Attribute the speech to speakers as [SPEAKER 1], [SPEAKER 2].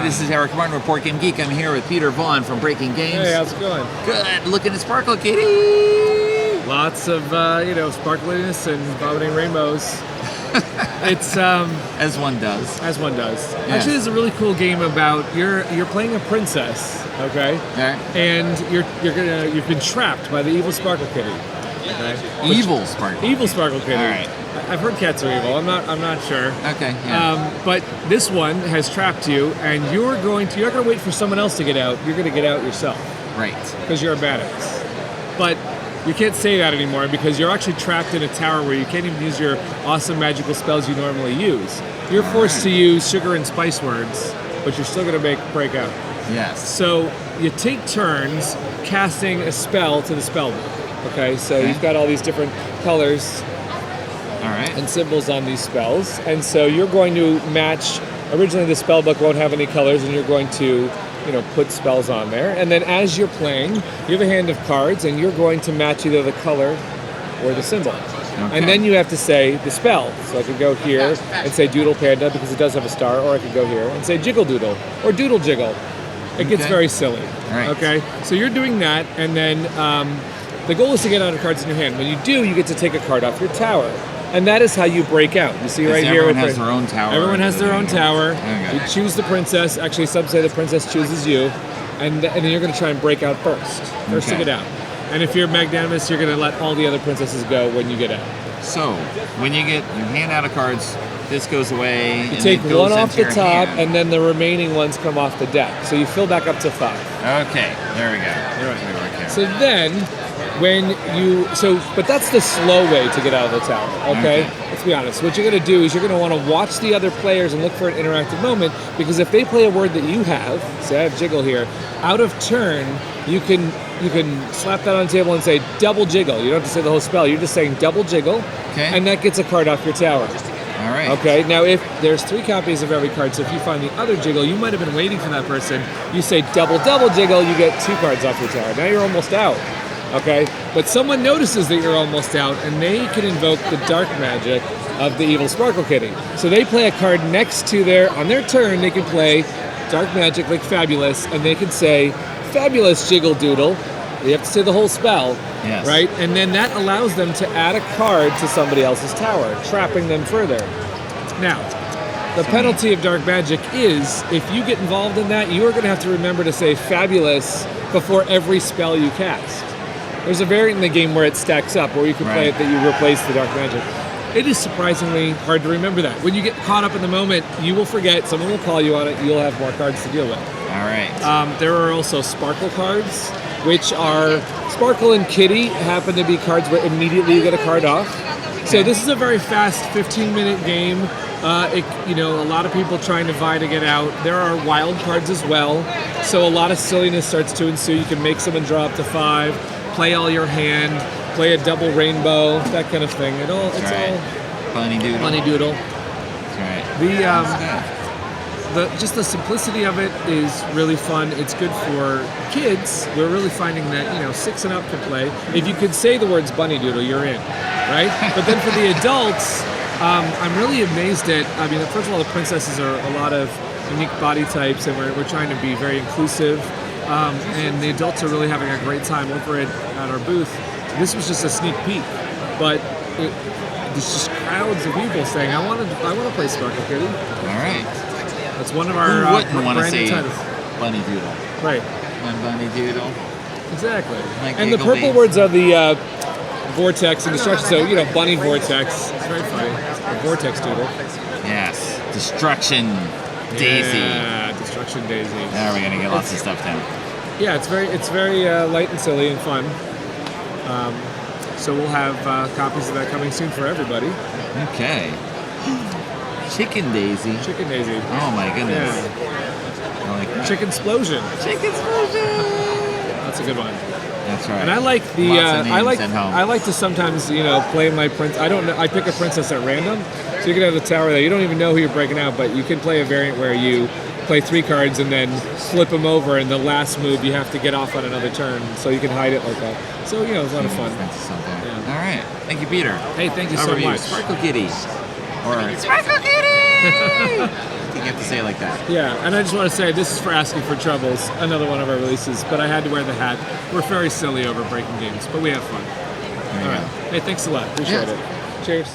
[SPEAKER 1] this is Eric Martin, Report Game Geek. I'm here with Peter Vaughn from Breaking Games.
[SPEAKER 2] Hey, how's it going?
[SPEAKER 1] Good. Looking at Sparkle Kitty.
[SPEAKER 2] Lots of sparkliness and vomiting rainbows. It's
[SPEAKER 1] as one does.
[SPEAKER 2] As one does.
[SPEAKER 1] Yeah.
[SPEAKER 2] Actually, there's a really cool game about you're playing a princess, okay?
[SPEAKER 1] Okay.
[SPEAKER 2] And you've been trapped by the evil Sparkle Kitty. Okay?
[SPEAKER 1] Evil Sparkle.
[SPEAKER 2] Evil Sparkle Kitty.
[SPEAKER 1] All right.
[SPEAKER 2] I've heard cats are evil. I'm not sure.
[SPEAKER 1] Okay. Yeah.
[SPEAKER 2] But this one has trapped you, and you're not going to wait for someone else to get out. You're going to get out yourself.
[SPEAKER 1] Right.
[SPEAKER 2] Because you're a badass. But you can't say that anymore because you're actually trapped in a tower where you can't even use your awesome magical spells you normally use. You're forced to use sugar and spice words, but you're still going to break out.
[SPEAKER 1] Yes.
[SPEAKER 2] So you take turns casting a spell to the spell book. Okay, so you've got all these different colors and symbols on these spells, and so you're going to match. Originally, the spell book won't have any colors, and you're going to put spells on there. And then as you're playing, you have a hand of cards, and you're going to match either the color or the symbol. Okay. And then you have to say the spell. So I could go here and say Doodle Panda because it does have a star, or I could go here and say Jiggle Doodle or Doodle Jiggle. It gets very silly.
[SPEAKER 1] Right.
[SPEAKER 2] Okay, so you're doing that, and then the goal is to get out of cards in your hand. When you do, you get to take a card off your tower. And that is how you break out. You see right here.
[SPEAKER 1] Everyone has their own tower.
[SPEAKER 2] Everyone has their own tower.
[SPEAKER 1] Okay.
[SPEAKER 2] You choose the princess. Actually, some say the princess chooses you. And then you're going to try and break out first to get out. And if you're magnanimous, you're going to let all the other princesses go when you get out.
[SPEAKER 1] So, when you hand out of cards, this goes away.
[SPEAKER 2] You
[SPEAKER 1] and
[SPEAKER 2] take
[SPEAKER 1] it goes
[SPEAKER 2] one off
[SPEAKER 1] into
[SPEAKER 2] the
[SPEAKER 1] your
[SPEAKER 2] top,
[SPEAKER 1] hand.
[SPEAKER 2] and then the remaining ones come off the deck. So you fill back up to 5.
[SPEAKER 1] Okay, there we go.
[SPEAKER 2] All right.
[SPEAKER 1] Okay.
[SPEAKER 2] So then, but that's the slow way to get out of the tower, okay? Let's be honest. What you're going to do is you're going to want to watch the other players and look for an interactive moment, because if they play a word that you have, say I have Jiggle here, out of turn, you can slap that on the table and say double Jiggle. You don't have to say the whole spell. You're just saying double Jiggle, and that gets a card off your tower.
[SPEAKER 1] All right.
[SPEAKER 2] Okay, now if there's 3 copies of every card, so if you find the other Jiggle, you might have been waiting for that person. You say double Jiggle, you get 2 cards off your tower. Now you're almost out. Okay, but someone notices that you're almost out, and they can invoke the dark magic of the evil Sparkle Kitty. So they play a card next to on their turn, they can play dark magic like Fabulous, and they can say, Fabulous Jiggle Doodle. You have to say the whole spell, right? And then that allows them to add a card to somebody else's tower, trapping them further. Now, the penalty of dark magic is, if you get involved in that, you are going to have to remember to say Fabulous before every spell you cast. There's a variant in the game where it stacks up, where you can play it that you replace the dark magic. It is surprisingly hard to remember that. When you get caught up in the moment, you will forget, someone will call you on it, you'll have more cards to deal with.
[SPEAKER 1] All right.
[SPEAKER 2] There are also Sparkle cards, which are Sparkle and Kitty happen to be cards where immediately you get a card off. So this is a very fast 15-minute game. A lot of people trying to vie to get out. There are wild cards as well, so a lot of silliness starts to ensue. You can make someone draw up to 5, play all your hand, play a double rainbow, that kind of thing. It's all
[SPEAKER 1] Bunny Doodle.
[SPEAKER 2] Bunny Doodle.
[SPEAKER 1] That's right.
[SPEAKER 2] Just the simplicity of it is really fun. It's good for kids. We're really finding that 6 and up can play. If you could say the words Bunny Doodle, you're in, right? But then for the adults, I'm really amazed at. First of all, the princesses are a lot of unique body types, and we're trying to be very inclusive. And the adults are really having a great time over at our booth. This was just a sneak peek, but there's just crowds of people saying, "I want to play Sparkle Kitty."
[SPEAKER 1] All right.
[SPEAKER 2] That's one of our
[SPEAKER 1] Who wouldn't want to say
[SPEAKER 2] titles.
[SPEAKER 1] Bunny Doodle?
[SPEAKER 2] Right.
[SPEAKER 1] One Bunny Doodle.
[SPEAKER 2] Exactly.
[SPEAKER 1] Like
[SPEAKER 2] and the
[SPEAKER 1] Giggle
[SPEAKER 2] purple
[SPEAKER 1] Bee.
[SPEAKER 2] words are the vortex and destruction. So Bunny Vortex. It's very funny. A vortex Doodle.
[SPEAKER 1] Yes. Destruction Daisy.
[SPEAKER 2] Yeah, Destruction Daisy.
[SPEAKER 1] Now we're gonna get lots of stuff down.
[SPEAKER 2] Yeah, it's very light and silly and fun. So we'll have copies of that coming soon for everybody.
[SPEAKER 1] Okay. Chicken Daisy.
[SPEAKER 2] Chicken Daisy.
[SPEAKER 1] Oh my goodness.
[SPEAKER 2] Yeah.
[SPEAKER 1] I like that.
[SPEAKER 2] Chicken Explosion.
[SPEAKER 1] Chicken Explosion.
[SPEAKER 2] That's a good one.
[SPEAKER 1] That's right.
[SPEAKER 2] And I like the
[SPEAKER 1] Lots of names at home.
[SPEAKER 2] I like to sometimes play my prince. I don't know. I pick a princess at random, so you can have a tower that you don't even know who you're breaking out, but you can play a variant where you play 3 cards and then flip them over, and the last move you have to get off on another turn, so you can hide it like that. So it's a lot of fun.
[SPEAKER 1] Yeah. All right. Thank you, Peter.
[SPEAKER 2] Hey, thank you so
[SPEAKER 1] Overview.
[SPEAKER 2] much.
[SPEAKER 1] Sparkle Kitty. Or Sparkle Kitty. You have to say it like like that.
[SPEAKER 2] Yeah, and I just want to say this is for Asking for Troubles, another one of our releases, but I had to wear the hat. We're very silly over breaking games, but we have fun. All right. Hey, thanks a lot. Appreciate
[SPEAKER 1] Yeah.
[SPEAKER 2] it. Cheers.